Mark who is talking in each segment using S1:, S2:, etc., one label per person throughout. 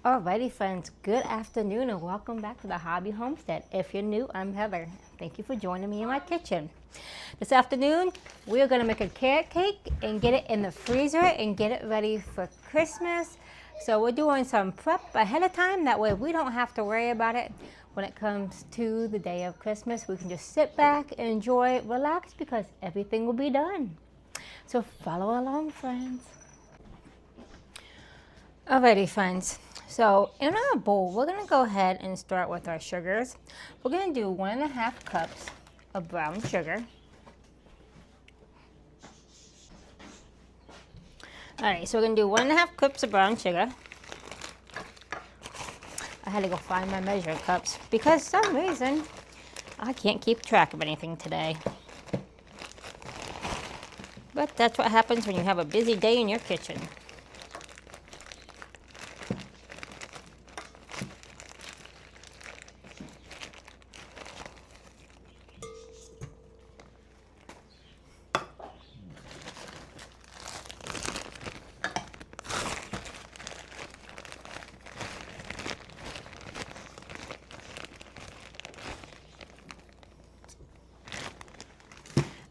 S1: Alrighty friends, good afternoon and welcome back to the Hobby Homestead. If you're new, I'm Heather. Thank you for joining me in my kitchen. This afternoon, we are going to make a carrot cake and get it in the freezer and get it ready for Christmas. So we're doing some prep ahead of time, that way we don't have to worry about it when it comes to the day of Christmas. We can just sit back, enjoy, relax, because everything will be done. So follow along, friends. Alrighty friends, so in our bowl, we're going to go ahead and start with our sugars. We're going to do 1.5 cups of brown sugar. Alright, so we're going to do 1.5 cups of brown sugar. I had to go find my measuring cups because for some reason I can't keep track of anything today. But that's what happens when you have a busy day in your kitchen.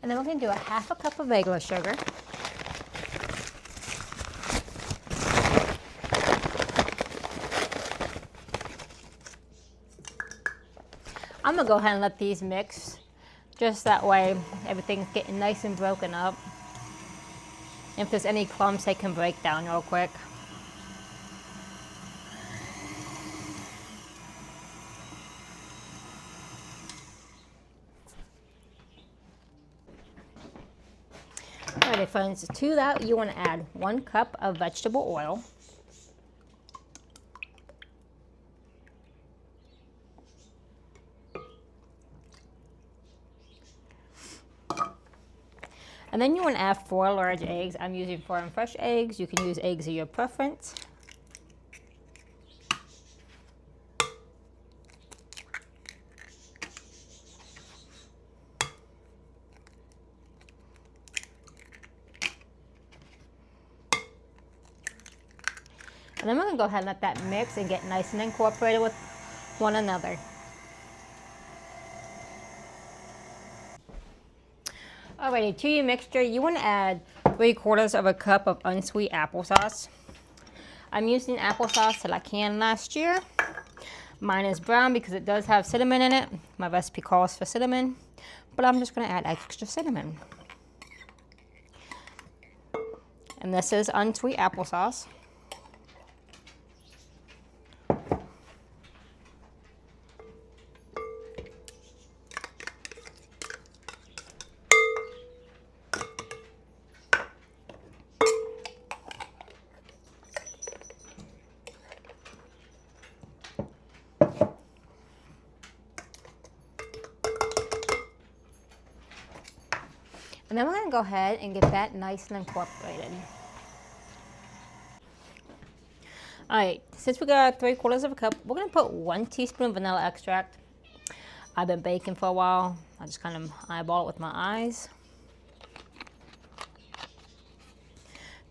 S1: And then we're going to do 1/2 cup of regular sugar. I'm going to go ahead and let these mix, just that way everything's getting nice and broken up. If there's any clumps, they can break down real quick. Alright friends, to that you want to add 1 cup of vegetable oil. And then you want to add 4 large eggs. I'm using farm fresh eggs. You can use eggs of your preference. And then we're going to go ahead and let that mix and get nice and incorporated with one another. Alrighty, to your mixture, you want to add 3/4 cup of unsweet applesauce. I'm using applesauce that I canned last year. Mine is brown because it does have cinnamon in it. My recipe calls for cinnamon, but I'm just going to add extra cinnamon. And this is unsweet applesauce. And then we're going to go ahead and get that nice and incorporated. Alright, since we got 3/4 cup, we're going to put 1 teaspoon of vanilla extract. I've been baking for a while. I just kind of eyeball it with my eyes.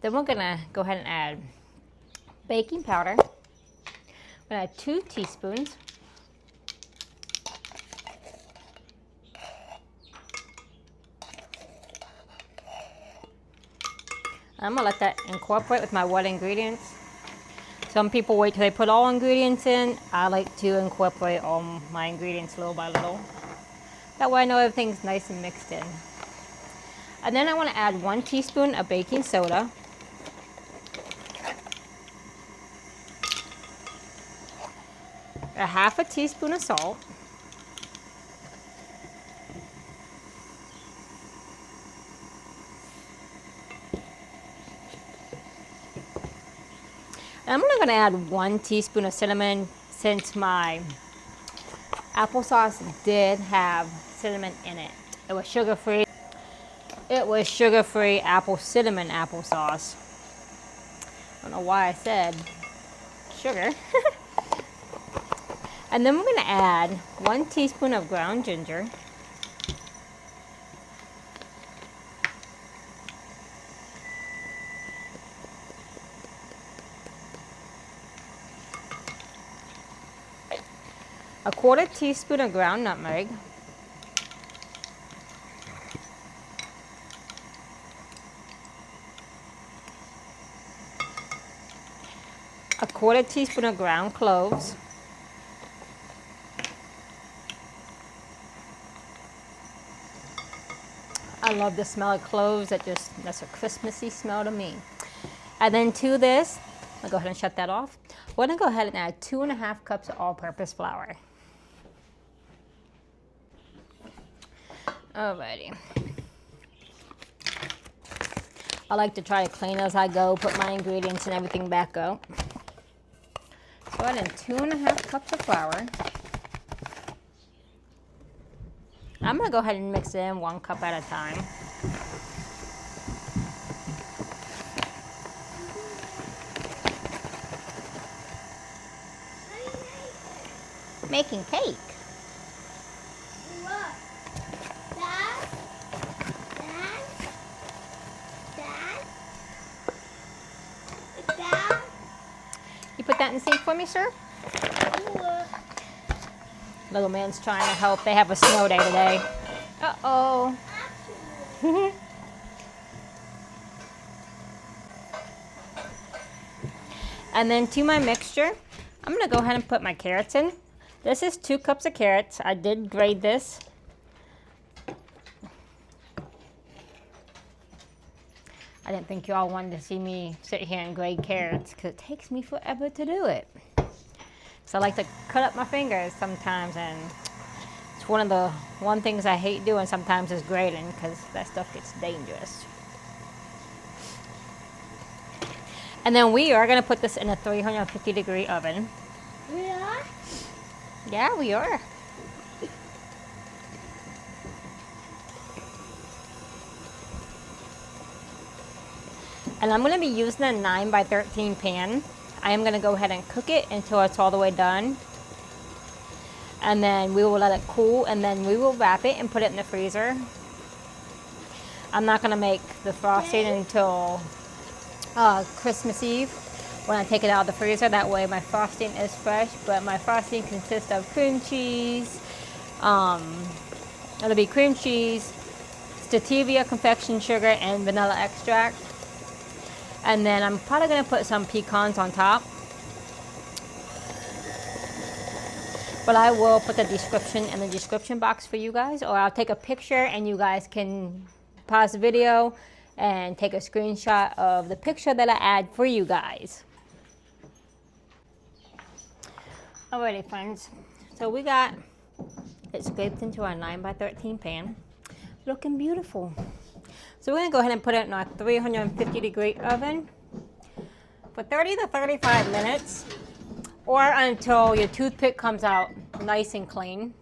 S1: Then we're going to go ahead and add baking powder. We're going to add 2 teaspoons. I'm going to let that incorporate with my wet ingredients. Some people wait till they put all ingredients in. I like to incorporate all my ingredients little by little. That way I know everything's nice and mixed in. And then I want to add 1 teaspoon of baking soda. A 1/2 teaspoon of salt. And I'm only going to add 1 teaspoon of cinnamon since my applesauce did have cinnamon in it. It was sugar-free. It was sugar-free cinnamon applesauce. I don't know why I said sugar. And then we're going to add 1 teaspoon of ground ginger. a 1/4 teaspoon of ground nutmeg, a 1/4 teaspoon of ground cloves, I love the smell of cloves. That's a Christmassy smell to me. And then to this, I'll go ahead and shut that off. We're gonna go ahead and add 2½ cups of all-purpose flour. Alrighty. I like to try to clean as I go, put my ingredients and everything back out. So add in 2½ cups of flour. I'm gonna go ahead and mix it in 1 cup at a time. Making cake.
S2: Look. Dad.
S1: You put that in the sink for me, sir?
S2: Look.
S1: Little man's trying to help. They have a snow day today. Uh-oh. And then to my mixture, I'm gonna go ahead and put my carrots in. This is 2 cups of carrots. I did grate this. I didn't think y'all wanted to see me sit here and grate carrots because it takes me forever to do it. So I like to cut up my fingers sometimes, and it's one things I hate doing sometimes is grating because that stuff gets dangerous. And then we are gonna put this in a 350-degree oven.
S2: We are?
S1: Yeah, we are. And I'm gonna be using a 9x13 pan. I am gonna go ahead and cook it until it's all the way done. And then we will let it cool, and then we will wrap it and put it in the freezer. I'm not gonna make the frosting until Christmas Eve when I take it out of the freezer. That way my frosting is fresh, but my frosting consists of cream cheese. It'll be cream cheese, stevia, confection sugar, and vanilla extract. And then I'm probably gonna put some pecans on top. But I will put the description in the description box for you guys, or I'll take a picture and you guys can pause the video and take a screenshot of the picture that I add for you guys. Alrighty friends, so we got it scraped into our 9x13 pan, looking beautiful. So we're gonna go ahead and put it in our 350-degree oven for 30 to 35 minutes, or until your toothpick comes out nice and clean.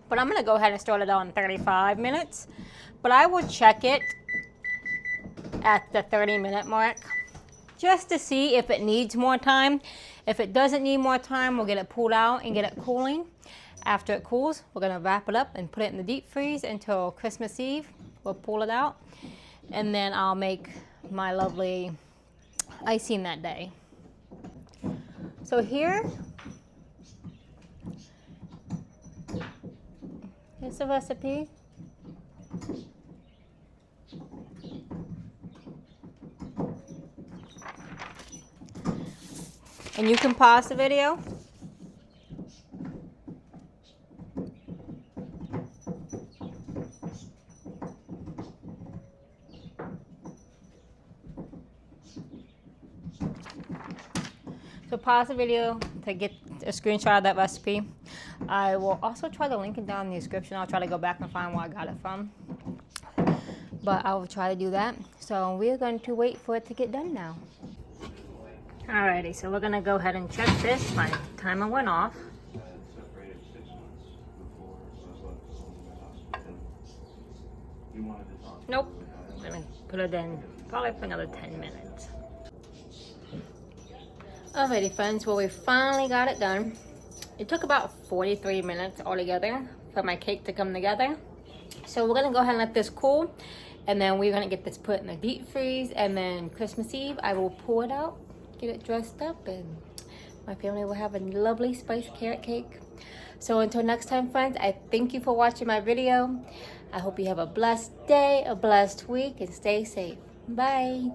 S1: But I'm gonna go ahead and start it on 35 minutes, but I will check it at the 30-minute mark just to see if it needs more time. If it doesn't need more time, we'll get it pulled out and get it cooling. After it cools, we're gonna wrap it up and put it in the deep freeze until Christmas Eve. We'll pull it out, and then I'll make my lovely icing that day. So here's the recipe. And you can pause the video. So pause the video to get a screenshot of that recipe. I will also try to link it down in the description. I'll try to go back and find where I got it from. But I will try to do that. So we're going to wait for it to get done now. Alrighty, so we're gonna go ahead and check this. My timer went off. Nope. I'm gonna put it in probably for another 10 minutes. Alrighty friends, well we finally got it done. It took about 43 minutes altogether for my cake to come together. So we're gonna go ahead and let this cool, and then we're gonna get this put in the deep freeze, and then Christmas Eve I will pull it out, get it dressed up, and my family will have a lovely spiced carrot cake. So until next time, friends, I thank you for watching my video. I hope you have a blessed day, a blessed week, and stay safe. Bye.